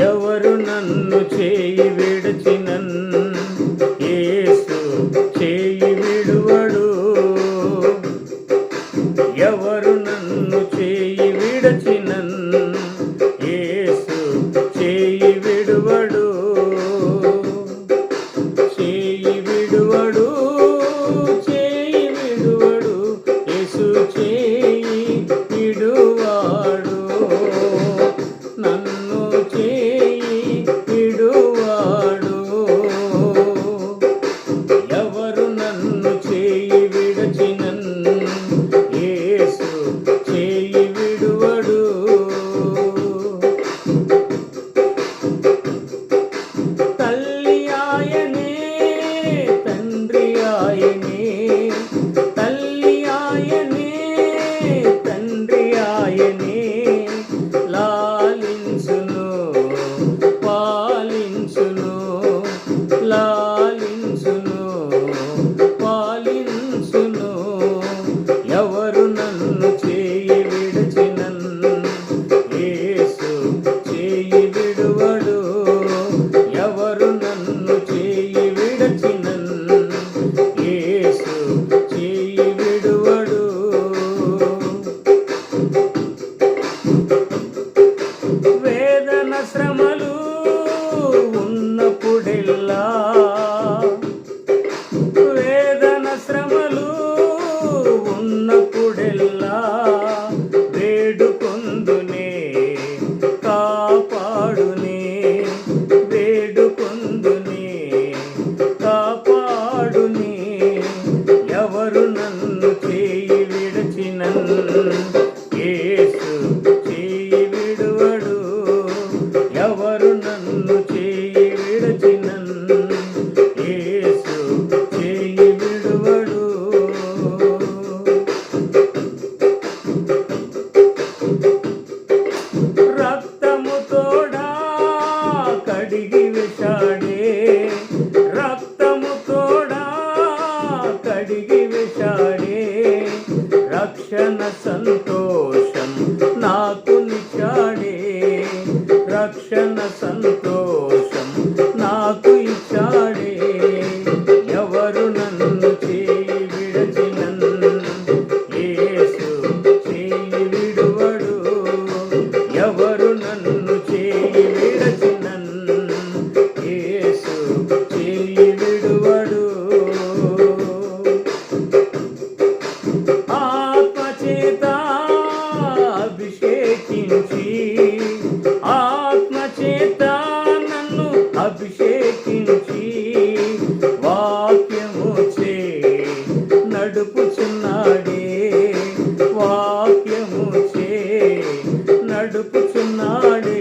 ఎవరు నన్ను చేయి విడిచినన్ యేసు చేయి విడువడు. ఎవరు నన్ను చేయి విడిచినన్ యేసు చేయి విడువడు. చేయి విడువడు, చేయి విడువడు, యేసు చేయి విడువాడు. నన్ను చేయి విడువాడు. ఎవరు నన్ను చేయి విడచినన్ యేసు చేయి విడువడు. తల్లి ఆయనే, తండ్రి ఆయనే, తల్లి ఆయనే, తండ్రి ఆయనే, లాలించును పాలించును, లాలించును పాలించును. ఎవరు నన్ను చేయి విడిచినన్ యేసు చేయి విడువడు. ఎవరు నన్ను చేయి విడిచినన్ యేసు చేయి విడువడు. వేదన శ్రమలు ఉన్నప్పుడెల్లా, వేదన శ్రమలు ఉన్నప్పుడెల్లా వేడుకొందునే కాపాడునే, వేడుకొందునే కాపాడునే. ఎవరు నన్ను చేయి విడిచినన్ యేసు చేయి విడువడు. ఎవరు నన్ను చేయి విడిచినన్ యేసు చేయి విడువడు. రక్తము తోడా కడిగి వేశాడే, రక్తము తోడా కడిగి వేశాడే. రక్షణ సంతోషం నాకు నిచ్చాడే, రక్షణ సంతోషం నాకు ఇచ్చాడే. ఎవరు నన్ను చేయి విడచినన్ యేసు చేయి విడువడు. ఎవరు నన్ను చేయి విడచినన్ యేసు చేయి విడువడు. ఆత్మచేత అభిషేకించి, ఆత్మచేత నన్ను అభిషేకించి, వాక్యము చే నడుపుచున్నాడే, వాక్యము చే నడుపుచున్నాడే.